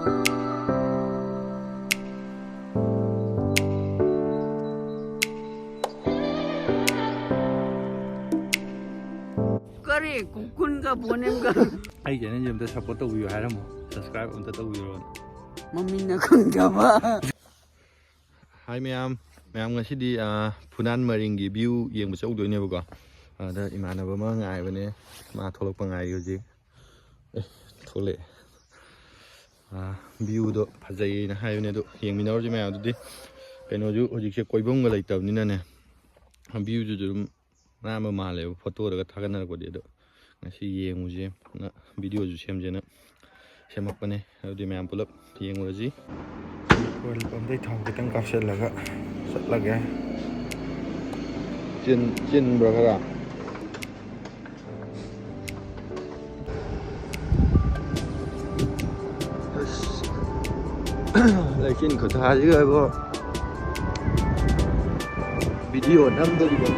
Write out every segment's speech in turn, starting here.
그래 국군가 보냄가 ꯑꯩ ꯆꯦꯅꯦꯜꯁꯦ ꯑꯝꯇ ꯁꯞꯄꯣꯔꯠ ꯇꯧꯕꯤꯌꯨ ꯍꯥꯏꯔꯝꯃꯣ ꯁꯕꯁꯀ꯭ꯔꯥꯏꯕ ꯑꯝꯇ ꯇꯧꯕꯤꯔꯣ ꯃꯃꯤꯡꯅ ꯈꯪꯗꯕ ꯍꯥꯏ ꯃꯌꯥꯝ ꯉꯁꯤꯗꯤ ꯐꯨꯅꯥꯟ ꯃꯔꯤꯡꯒꯤ ꯚ꯭ꯌꯨ ꯌꯦꯡꯕ ꯆꯧꯗꯣꯏꯅꯦꯕꯀꯣ ꯑꯗ ꯏꯃꯥꯟꯅꯕ ꯑꯃ ꯉꯥꯏꯕꯅꯦ ꯃꯥ ꯊꯣꯛꯂꯛꯄ ꯉꯥꯏꯔꯤ ꯍꯧꯖꯤꯛ ꯊꯣꯛꯂꯛꯑꯦ ꯚ꯭ꯌꯨꯗꯣ ꯐꯖꯩꯅ ꯍꯥꯏꯕꯅꯦ ꯑꯗꯣ ꯌꯦꯡꯃꯤꯟꯅꯔꯨꯁꯤ ꯃꯌꯥꯝ ꯑꯗꯨꯗꯤ ꯀꯩꯅꯣꯁꯨ ꯍꯧꯖꯤꯛꯁꯦ ꯀꯣꯏꯐꯝꯒ ꯂꯩꯇꯕꯅꯤꯅꯅꯦ ꯚ꯭ꯌꯨꯁꯨ ꯑꯗꯨꯝ ꯅꯥꯟꯕ ꯃꯥꯜꯂꯦꯕ ꯐꯣꯇꯣꯗꯒ ꯊꯥꯒꯠꯅꯔꯛꯄꯗꯤ ꯑꯗꯣ ꯉꯁꯤ ꯌꯦꯡꯉꯨꯁꯦ ꯚꯤꯗꯤꯑꯣꯁꯨ ꯁꯦꯝꯁꯦꯅ ꯁꯦꯝꯃꯛꯄꯅꯦ ꯑꯗꯨꯗꯤ ꯃꯌꯥꯝ ꯄꯨꯂꯞ ꯌꯦꯡꯉꯨꯔꯁꯤ ꯑꯣꯏꯜ ꯄꯝꯗꯩ ꯊꯥꯎ ꯈꯤꯇꯪ ꯀꯥꯞꯁꯤꯜꯂꯒ ꯆꯠꯂꯒꯦ ꯆꯤꯟꯕ꯭ꯔꯥ ꯈꯔ ꯂꯩꯆꯤꯟ ꯈꯨꯊꯥꯁꯤꯒ ꯏꯕꯣ ꯚꯤꯗꯤꯑꯣ ꯅꯝꯗꯣꯔꯤꯕ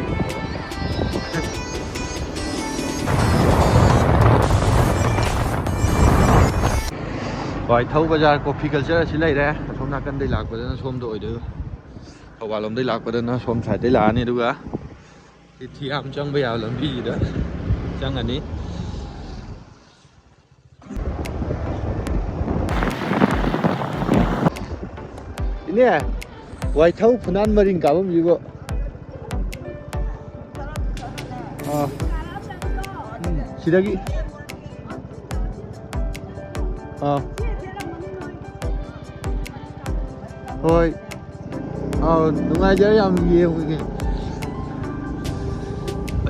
ꯋꯥꯏꯊꯧ ꯕꯖꯥꯔ ꯀꯣꯐꯤ ꯀꯜꯆꯔ ꯑꯁꯤ ꯂꯩꯔꯦ ꯑꯁꯣꯝ ꯅꯥꯀꯟꯗꯩ ꯂꯥꯛꯄꯗꯅ ꯁꯣꯝꯗ ꯑꯣꯏꯗꯣꯏꯕ ꯊꯧꯕꯥꯜ ꯂꯣꯝꯗꯩ ꯂꯥꯛꯄꯗꯅ ꯁꯣꯝ ꯁꯥꯏꯗꯇꯩ ꯂꯥꯛꯑꯅꯤ ꯑꯗꯨꯒ ꯊꯤꯌꯥꯝ ꯆꯪꯕ ꯌꯥꯕ ꯂꯝꯕꯤꯁꯤꯗ ꯆꯪꯉꯅꯤ ꯏꯅꯦ ꯋꯥꯏꯊꯧ ꯐꯨꯅꯥꯟ ꯃꯔꯤꯡ ꯀꯥꯐꯝꯁꯤꯕꯣ 시작이 ꯍꯣꯏ ꯅꯨꯡꯉꯥꯏꯖꯔꯦ ꯌꯥꯝ ꯌꯦꯡꯉꯨꯒꯦ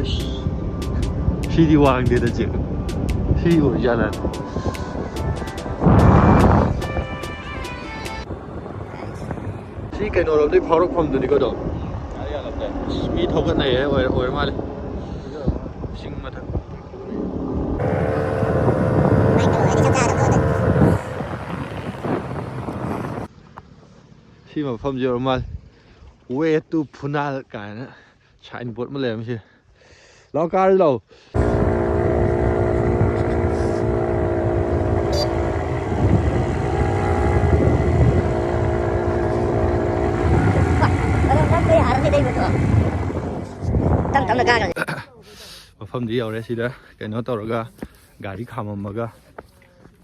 ꯑꯁ ꯁꯤꯗꯤ ꯋꯥꯡꯗꯦꯗ ꯆꯦ ꯁꯤ ꯑꯣꯏꯖꯥꯠꯂ ꯁꯤ ꯀꯩꯅꯣꯔꯣꯝꯗꯩ ꯐꯥꯎꯔꯛꯐꯝꯗꯨꯅꯤꯀꯣ ꯑꯗꯣ ꯃꯤ ꯊꯧꯒꯠꯅꯩꯌꯦ ꯑꯣꯏꯔ ꯃꯥꯜꯂꯦ ꯆꯤꯡ ꯃꯊꯛ ꯁꯤ ꯃꯐꯝꯁꯦ ꯑꯣꯏꯔ ꯃꯥꯜꯂꯦ ꯋꯦ ꯇꯨ ꯐꯨꯅꯥꯜ ꯀꯥꯏꯅ ꯁꯥꯏꯟ ꯕꯣꯔꯗ ꯑꯃ ꯂꯩꯔꯝꯃꯤꯁꯦ ꯂꯥꯛꯑꯣ ꯀꯥꯔꯁꯤ ꯂꯥꯛꯑꯣ ꯃꯐꯝꯗꯤ ꯌꯧꯔꯦ ꯁꯤꯗ ꯀꯩꯅꯣ ꯇꯧꯔꯒ ꯒꯥꯔꯤ ꯈꯥꯝꯃꯝꯃꯒ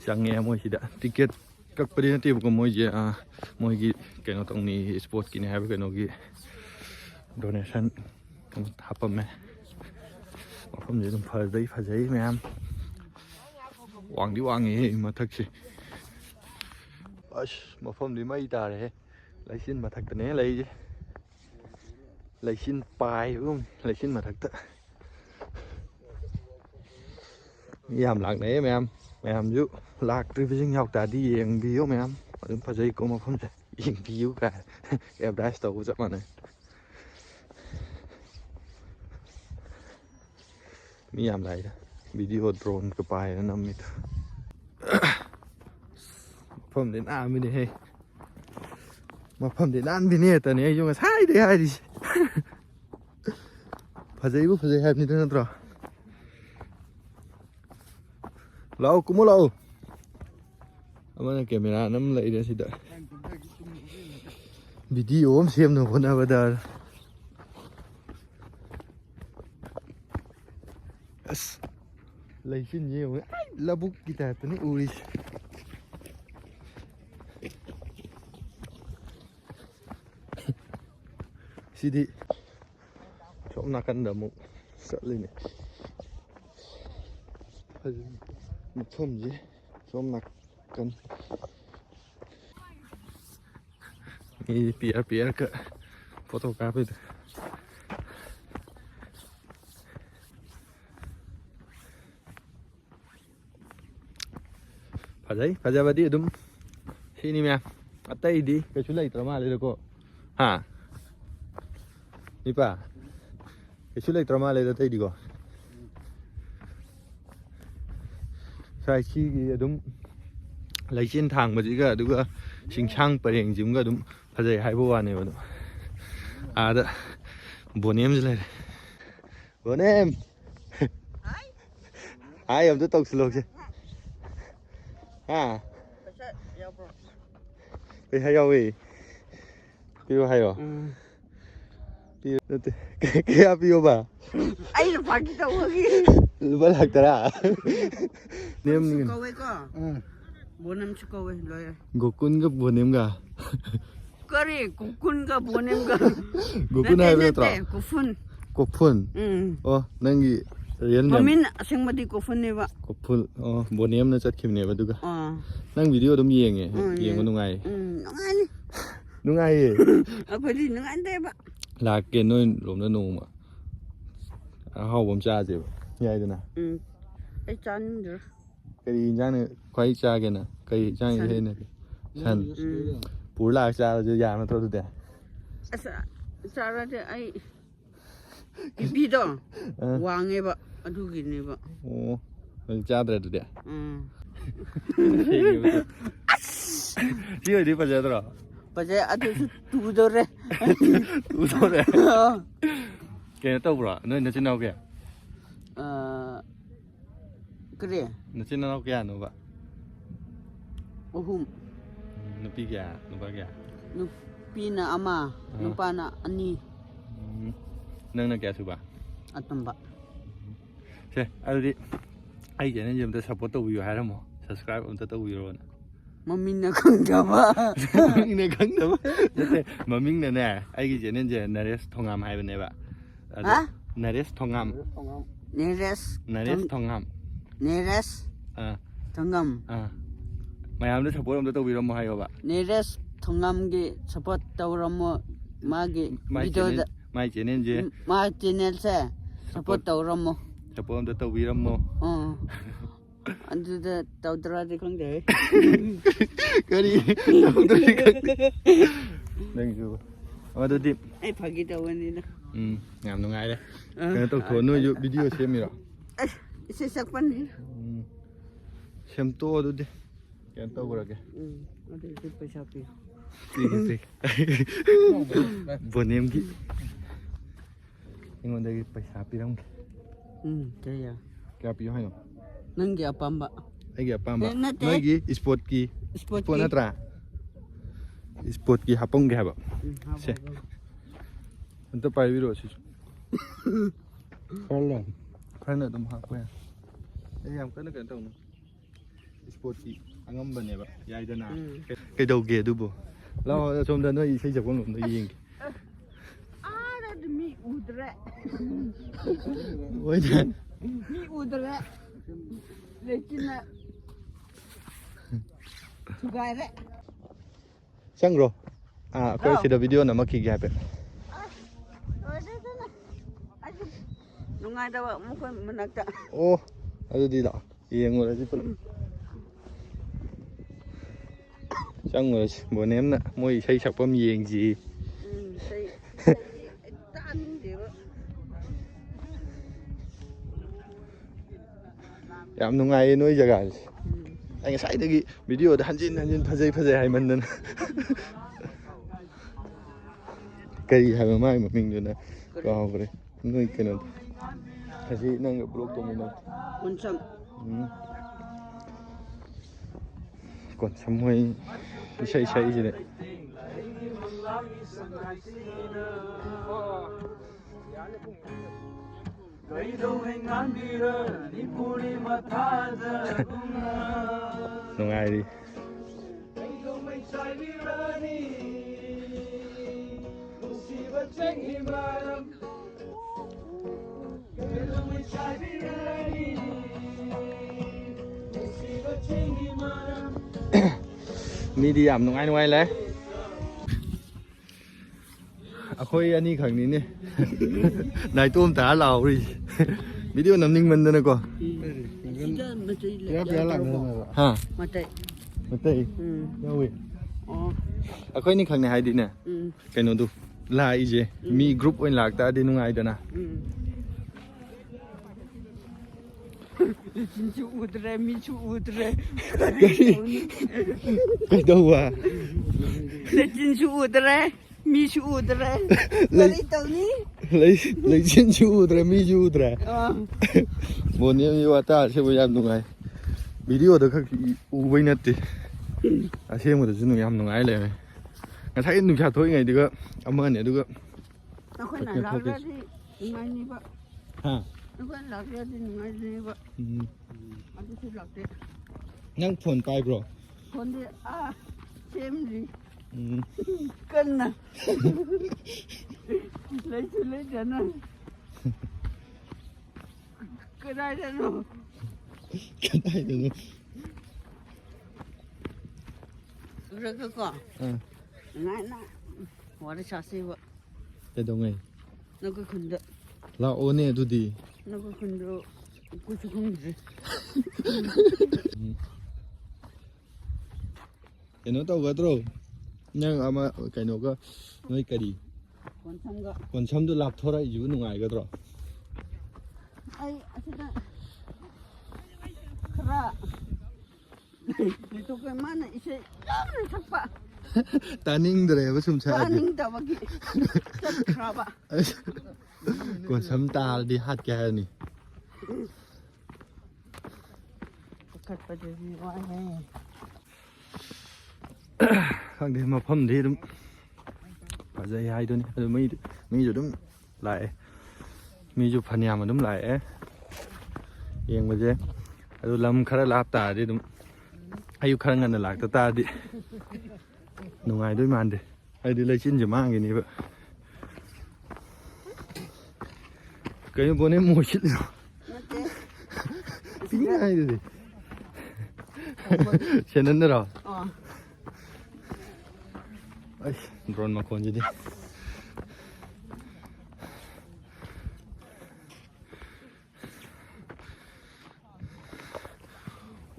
ꯆꯪꯉꯦ ꯃꯣꯏꯁꯤꯗ ꯇꯤꯀꯦꯠ ꯀꯛꯄꯗꯤ ꯅꯠꯇꯦꯕꯀꯣ ꯃꯣꯏꯁꯦ ꯃꯣꯏꯒꯤ ꯀꯩꯅꯣ ꯇꯧꯅꯤ ꯏꯁꯄꯣꯔꯠꯀꯤꯅꯤ ꯍꯥꯏꯕ ꯀꯩꯅꯣꯒꯤ ꯗꯣꯅꯦꯁꯟ ꯍꯥꯞꯄꯝꯃꯦ ꯃꯐꯝꯁꯦ ꯑꯗꯨꯝ ꯐꯖꯩ ꯃꯌꯥꯝ ꯋꯥꯡꯗꯤ ꯋꯥꯡꯉꯦꯍꯦ ꯃꯊꯛꯁꯦ ꯑꯁ ꯃꯐꯝꯗꯤ ꯃꯩ ꯇꯥꯔꯦꯍꯦ ꯂꯩꯆꯤꯟ ꯃꯊꯛꯇꯅꯦ ꯂꯩꯔꯤꯁꯦ ꯂꯩꯆꯤꯟ ꯄꯥꯏꯕꯒꯨꯝ ꯂꯩꯆꯤꯟ ꯃꯊꯛꯇ ꯃꯤ ꯌꯥꯝ ꯂꯥꯛꯅꯩꯌꯦ ꯃꯌꯥꯝꯁꯨ ꯂꯥꯛꯇ꯭ꯔꯤꯕꯁꯤꯡ ꯌꯥꯎ ꯇꯥꯔꯗꯤ ꯌꯦꯡꯕꯤꯌꯨ ꯃꯌꯥꯝ ꯑꯗꯨꯝ ꯐꯖꯩꯀꯣ ꯃꯐꯝꯁꯦ ꯌꯦꯡꯕꯤꯌꯨ ꯀꯥꯏ ꯑꯦꯗꯚꯔꯇꯥꯏꯁ ꯇꯧꯕ ꯆꯞ ꯃꯥꯟꯅꯩ ꯃꯤ ꯌꯥꯝ ꯂꯥꯛꯏꯗ ꯚꯤꯗꯤꯑꯣ ꯗ꯭ꯔꯣꯟꯒ ꯄꯥꯏꯔ ꯅꯝꯃꯤꯗꯣ ꯃꯐꯝꯗꯤ ꯅꯥꯟꯕꯅꯤꯍꯦ ꯃꯐꯝꯗꯤ ꯅꯥꯟꯕꯤꯅꯦ ꯍꯦꯛꯇꯅꯦ ꯑꯩꯁꯨ ꯉꯁꯥꯏꯗꯩ ꯍꯥꯏꯔꯤꯁꯦ ꯐꯖꯩꯕꯨ ꯐꯖꯩ ꯍꯥꯏꯕꯅꯤꯗ ꯅꯠꯇ꯭ꯔꯣ ꯂꯥꯛꯑꯣ ꯀꯨꯝꯃꯣ ꯂꯥꯛꯑꯣ ꯑꯃꯅ ꯀꯦꯃꯦꯔꯥ ꯑꯃ ꯂꯩꯔꯦ ꯁꯤꯗ ꯚꯤꯗꯤꯑꯣ ꯑꯃ ꯁꯦꯝꯅꯕ ꯍꯣꯠꯅꯕꯗ ꯑꯁ ꯂꯩꯆꯤꯟꯁꯦ ꯌꯦꯡꯉꯨ ꯂꯧꯕꯨꯛꯀꯤ ꯇꯥꯏꯞꯇꯅꯤ ꯎꯔꯤꯁꯦ ꯁꯤꯗꯤ ꯁꯣꯝ ꯅꯥꯀꯟꯗ ꯑꯃꯨꯛ ꯆꯠꯂꯤꯅꯦ ꯃꯐꯝꯁꯦ ꯁꯣꯝ ꯅꯥꯀꯟ ꯃꯤ ꯄꯤꯌꯔ ꯐꯣꯇꯣ ꯀꯥꯞꯄꯤꯗ ꯐꯖꯕꯗꯤ ꯑꯗꯨꯝ ꯁꯤꯅꯤ ꯃꯌꯥꯝ ꯑꯇꯩꯗꯤ ꯀꯩꯁꯨ ꯂꯩꯇ꯭ꯔ ꯃꯥꯜꯂꯦꯗꯀꯣ ꯍꯥ ꯅꯤꯄꯥ ꯀꯩꯁꯨ ꯂꯩꯇ꯭ꯔ ꯃꯥꯜꯂꯦꯗ ꯑꯇꯩꯗꯤꯀꯣ ꯁꯤꯒꯤ ꯑꯗꯨꯝ ꯂꯩꯆꯤꯟ ꯊꯥꯡꯕꯁꯤꯒ ꯑꯗꯨꯒ ꯆꯤꯡꯁꯥꯡ ꯄꯔꯦꯡꯁꯤꯒ ꯑꯗꯨꯝ ꯐꯖꯩ ꯍꯥꯏꯕ ꯋꯥꯅꯦꯕ ꯑꯗꯨꯝ ꯑꯥꯗ ꯕꯣꯅꯦꯝꯁꯨ ꯂꯩꯔꯦ ꯕꯣꯅꯦꯝ ꯍꯥꯏ ꯑꯝꯇ ꯇꯧꯁꯤꯜꯂꯣꯁꯦ ꯍꯥ ไปให้เอาเว้ยพี่ว่าให้เหรอ พี่kaya piyo ba? Ay, napakita ko lagi. Balag tara. Nem ni. Sukawe ka. Bonam sukawe, loya. Gokun ka bonem ka. Kari, kukun ka, bonem ka. Gokun hai ba tra? Kufun. Kopun. Oh, nangi real nem. Mamin, asing madi kufun ne ba? Kopun. Oh, bonem na chat kim ne ba duga. Ah. Nang video dum yeng eh. Yeng mo nungai. Nungan. Nungai eh. Apa di nungan tayo ba? ลาเกนนู่นหลมนั่นนูมาเอาผมจ้าเจ็บใหญ่ด้วยนะ Ay, chan nyo. กะดีจ้าเนี่ยควายจ้ากันนะกะดีจ้าอย่างเช่นเนี่ยฉันปูลากจ้าเราจะยามมาทั่วทุกแต่ Asa, Sarah de ay. Ibido. Wangi ba? Adu gini ba? โอ้มันจ้าแต่ทุกแต่ที่อยู่ที่ปัจจัยตัว Pajay adu su tudo re. รู้ตัวเลยแกตัวบ่เนอะนึกชิ้นเอาแก Kere, นึกชิ้นเอาแกนูบะ uhum. นึกปีแกนึกปะแก Nupina ama, nupana ani นึกนึกแกสุบะ atamba. ใช่เอาดิไอ้เจนนี่ยังจะ support ตัววิวให้เราหมด subscribe ผมจะตัววิวนะ Mamin na kang dama. Maming na kang dama. Dati, maming na na. Ay gijanin dyan, nares tongam hay ba na ba? Ha? Nares tongam. Neres. Nares tongam. Neres. Tongam. Mayam na support ang tatawi mo hayo ba? Neres tongam gi support tawramo magi video da May janin dyan. ma channel sa support tawramo. Support ang tatawi mo. Ando da tawdra de kang de. Kari. Tawdra kang. Thank you. Ano dip? Ay pagitawan nila. Ngam nung ay de. Kaya to tono yung video siya mira. Ay, isasakpan nila. Siyam to ano di. Kaya to ko lagi. Ada itu pesapi. Sige. Bonem ki. Ingon dagi paisa pirang. Kaya. Kaya piyo hayo. Nanggi apa mbak? Ay apa mbak? Nate. Nagi sport ki. Sport Sport na tra. Sport ki hapong ki haba. Se. Ito pa video si. Kala. Kala dum ha ko ya. Ay am kana kan tong. Sport ki angam ba ne ba? Yai da na. Cái đầu kia du bo. Lao som da no yi sai japon no yin. Ada demi udra. Oi da. Mi udra. Lekina. Sugare. Sang ro. Ko sida video na makiki ha pe. Nung ada wa mo ko managta. Oh, ado di da. Iyeng mo ra si pala. Sang rồi bữa ném nè, môi xây sập bom giềng gì. Xây. Tan đi ba. Yam nung ai nuôi giờ gà. Anh sai được cái video đã hanjin phơi hay mình nên. Cây hay mà mai mà mình được nè. Vào rồi. Nuôi cái nào. Cái gì năng gặp blog của mình nè. Unsam. Còn xăm hơi xây gì đấy. Nung ai đi. Mi đi ẩm nung ai lấy. Khôi anh đi khẳng ní nè. Này tôm tá lào đi. Video nằm ninh mình đây nè cô. Sudah mesti Dia biarlah Ha. mati. Mati. Đâu vậy? Khôi ní khẳng này hay đi nè. Cái nó tu. La ý gì? Mi group oin lạc ta đi nung ai đó nè. Cincu udre, micu udre. Cái đâu à? Cincu udre, micu udre. Lấy tàu ní. Lấy chín chú rồi mi chú rồi. Buồn em như ta sẽ bây giờ nung ai. Video đó các u bên nè. ꯑꯁꯦꯡꯕꯗꯁꯨ ꯌꯥꯝ ꯅꯨꯡꯉꯥꯏ ꯂꯩꯔꯝꯃꯦ ꯉꯁꯥꯏ ꯅꯨꯡꯁꯥ ꯊꯣꯛꯏꯉꯩꯗꯨꯒ ꯑꯃꯅꯤ ꯑꯗꯨꯒ ꯑꯩꯈꯣꯏꯅ ꯂꯥꯛꯂꯗꯤ ꯅꯨꯡꯉꯥꯏꯅꯤꯕ ꯍꯥ ꯑꯩꯈꯣꯏꯅ ꯂꯥꯛꯂꯗꯤ ꯅꯨꯡꯉꯥꯏꯅꯤꯕ ꯑꯗꯨꯁꯨ ꯂꯥꯛꯇꯦ ꯅꯪ ꯐꯣꯟ ꯄꯥꯏꯕ꯭ꯔꯣ ꯐꯣꯟꯗꯤ ꯁꯦꯝꯗ꯭ꯔꯤ ꯀꯟꯅ ꯂꯩꯁꯨ ꯂꯩꯇꯅ ꯀꯗꯥꯏꯗꯅꯣ ꯀꯗꯥꯏꯗꯅꯣ ꯀꯣ ꯅꯨꯡꯉꯥꯏꯅ ꯋꯥꯔꯤ ꯁꯥꯁꯤꯕ ꯀꯩꯗꯧꯉꯩ ꯅꯈꯣꯏ ꯈꯨꯟꯗ ꯂꯥꯛꯑꯣꯅꯦ ꯑꯗꯨꯗꯤ ꯅꯈꯣꯏ ꯈꯨꯟꯗꯣ ꯑꯩꯈꯣꯏꯁꯨ ꯈꯪꯗ꯭ꯔꯤ ꯀꯩꯅꯣ ꯇꯧꯒꯗ꯭ꯔꯣ ꯅꯪ ꯑꯃ ꯀꯩꯅꯣꯒ ꯅꯣꯏ ꯀꯔꯤ ꯀꯣꯟꯁꯝꯗꯣ ꯂꯥꯞꯊꯣꯔꯛꯏꯁꯤꯕꯨ ꯅꯨꯡꯉꯥꯏꯒꯗ꯭ꯔꯣ ꯑꯩ ꯑꯁꯤꯗ ꯈꯔ ꯂꯩꯊꯣꯛꯄ ꯃꯥꯅ ꯏꯁꯩ ꯌꯥꯝꯅ ꯁꯛꯄ ꯇꯥꯅꯤꯡꯗ꯭ꯔꯦꯕ ꯁꯨꯝ ꯁꯛꯑꯗꯤ ꯇꯥꯅꯤꯡꯗꯕꯒꯤ ꯆꯠꯈ꯭ꯔꯕ ꯀꯣꯟꯁꯝ ꯇꯥꯔꯗꯤ ꯍꯥꯠꯀꯦ ꯍꯥꯏꯔꯅꯤ ꯄꯥꯈꯠꯄꯗꯗꯤ ꯋꯥꯏꯍꯦ ꯈꯪꯗꯦ ꯃꯐꯝꯗꯤ ꯑꯗꯨꯝ ꯐꯖꯩ ꯍꯥꯏꯗꯨꯅꯤ ꯑꯗꯨ ꯃꯤꯁꯨ ꯑꯗꯨꯝ ꯂꯥꯛꯑꯦ ꯃꯤꯁꯨ ꯐꯅꯌꯥꯝ ꯑꯗꯨꯝ ꯂꯥꯛꯑꯦ ꯌꯦꯡꯕꯁꯦ ꯑꯗꯨ ꯂꯝ ꯈꯔ ꯂꯥꯞ ꯇꯥꯔꯗꯤ ꯑꯗꯨꯝ ꯑꯌꯨꯛ ꯈꯔ ꯉꯟꯅ ꯂꯥꯛꯇ ꯇꯥꯔꯗꯤ ꯅꯨꯡꯉꯥꯏꯗꯣꯏ ꯃꯥꯟꯗꯦ ꯍꯥꯏꯗꯤ ꯂꯩꯆꯤꯟꯁꯦ ꯃꯥꯡꯈꯤꯅꯦꯕ ꯀꯩꯅꯣ ꯕꯣꯅꯦ ꯃꯣꯏ ꯁꯤꯠꯂꯤꯔꯣ ꯄꯤꯛꯏꯉꯥꯏꯗꯨꯗꯤ ꯁꯦꯟꯗꯟꯗꯔꯣ ꯑꯩ ꯗ꯭ꯔꯣꯟ ꯃꯈꯣꯟꯁꯤꯗꯤ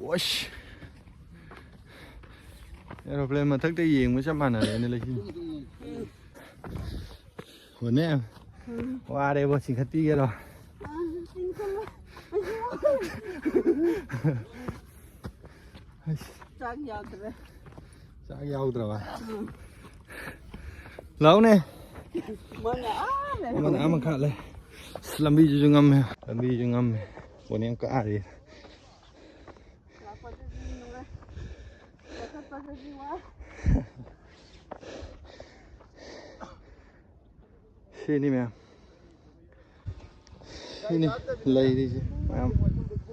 ꯋꯥꯁ ꯑꯦꯔꯣꯄ꯭ꯂꯦꯟ ꯃꯊꯛꯇ ꯌꯦꯡꯕ ꯆꯞ ꯃꯥꯟꯅꯔꯦꯅꯦ ꯂꯩꯁꯤꯡ ꯍꯣꯅꯦ ꯋꯥꯔꯦꯕꯣ ꯆꯤꯡꯈꯠꯄꯤꯒꯦꯔꯣ ꯆꯥꯛ ꯌꯥꯎꯗ꯭ꯔꯦ ꯆꯥꯛ ꯌꯥꯎꯗ꯭ꯔꯕ ꯂꯥꯛꯎꯅꯦ ꯑꯃꯅ ꯑꯃ ꯈꯥꯠꯂꯦ ꯂꯝꯕꯤꯁꯤꯁꯨ ꯉꯝꯃꯦ ꯕꯣꯅꯦꯝ ꯀꯥꯔꯤ ꯁꯤꯅꯤ ꯃꯌꯥꯝ ꯁꯤꯅꯤ ꯂꯩꯔꯤꯁꯦ ꯃꯌꯥꯝ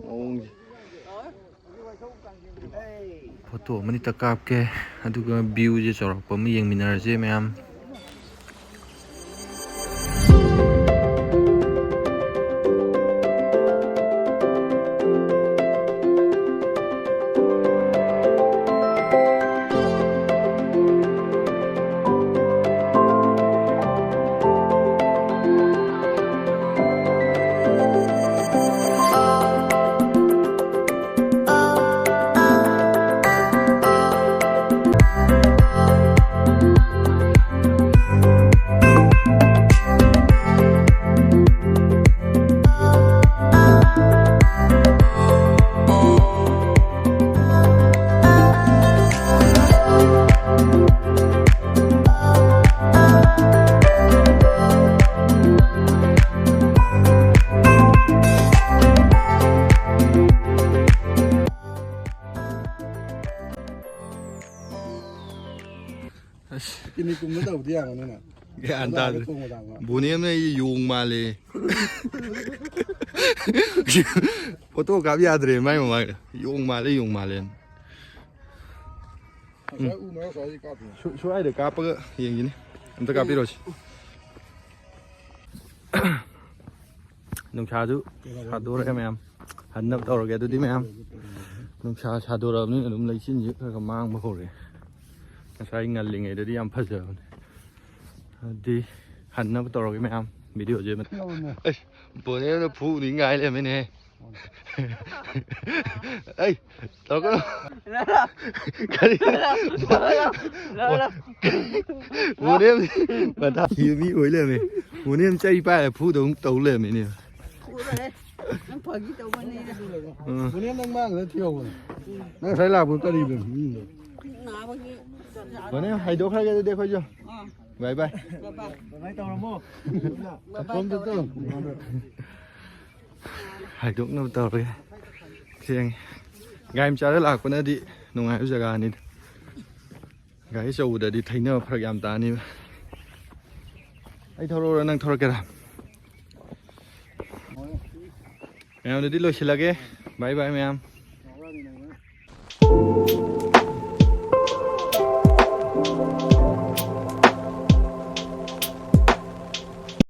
ꯃꯑꯣꯡꯁꯦ ꯐꯣꯇꯣ ꯑꯃꯅꯤꯇ ꯀꯥꯞꯀꯦ ꯑꯗꯨꯒ ꯚ꯭ꯌꯨꯁꯦ ꯆꯥꯎꯔꯥꯛꯄ ꯑꯃ ꯌꯦꯡꯃꯤꯟꯅꯔꯁꯦ ꯃꯌꯥꯝ Ini kumda tau dia kan na. ꯒ꯭ꯌꯥꯟ ꯇꯥꯗ꯭ꯔꯦ ꯕꯣꯅꯦꯝꯅ ꯑꯩ ꯌꯣꯡ ꯃꯥꯜꯂꯦ ꯐꯣꯇꯣ ꯀꯥꯞ ꯌꯥꯗ꯭ꯔꯦ ꯃꯥꯏ ꯃꯃꯥꯡꯗ ꯌꯣꯡ ꯃꯥꯜꯂꯦ ꯁ꯭ꯋꯥꯏꯗ ꯀꯥꯞꯄꯒ ꯌꯦꯡꯈꯤꯅꯤ ꯑꯝꯇ ꯀꯥꯞꯄꯤꯔꯣꯁꯤ ꯅꯨꯡꯁꯥꯁꯨ ꯁꯥꯗꯣꯔꯛꯑꯦ ꯃꯌꯥꯝ ꯍꯟꯅꯕ ꯇꯧꯔꯒꯦ ꯑꯗꯨꯗꯤ ꯃꯌꯥꯝ ꯅꯨꯡꯁꯥ ꯁꯥꯗꯣꯔꯛꯑꯕꯅꯤꯅ ꯑꯗꯨꯝ ꯂꯩꯆꯤꯟꯁꯤ ꯈꯔ ꯃꯥꯡꯕ ꯍꯧꯔꯛꯑꯦ ꯉꯁꯥꯏ ꯉꯜꯂꯤꯉꯩꯗꯗꯤ ꯌꯥꯝ ꯐꯖꯕꯅꯦ ꯑꯗꯨꯗꯤ ꯍꯟꯅꯕ ꯇꯧꯔꯒꯦ ꯃꯌꯥꯝ ꯚꯤꯗꯤꯑꯣꯁꯦ ꯑꯩꯁ ꯕꯣꯅꯦꯝꯅ ꯐꯨꯅꯤꯡꯉꯥꯏ ꯂꯩꯔꯝꯃꯤꯅꯦ ꯑꯩ ꯇꯧꯔꯛꯀꯅꯨ ꯀꯔꯤ ꯕꯣꯅꯦꯝ ꯃꯊꯥ ꯊꯤꯕ ꯃꯤ ꯑꯣꯏ ꯂꯩꯔꯝꯃꯦ ꯕꯣꯅꯦꯝ ꯆꯩ ꯄꯥꯏꯔ ꯐꯨꯗꯧ ꯇꯧ ꯂꯩꯔꯝꯃꯤꯅꯦ Bune nang mang na thiyo ko. Nang sai la bu tari bu. Bone haidokhrage adudi akhoi bye bye. Bye tawramo. Tom to to. Haidoknaba tawrage. Seng. Gaim chara lakpanadi nungai jaga ni. ꯒꯥꯔꯤ ꯑꯆꯧꯕꯗꯗꯤ ꯊꯩꯅꯕ ꯐꯔꯛ ꯌꯥꯝ ꯇꯥꯅꯤꯕ ꯑꯩ ꯊꯧꯔꯛꯑꯣꯔ ꯅꯪ ꯊꯧꯔꯛꯀꯦꯔꯥ ꯃꯌꯥꯝꯗꯗꯤ ꯂꯣꯏꯁꯤꯜꯂꯒꯦ ꯕꯥꯏ ꯕꯥꯏ ꯃꯌꯥꯝ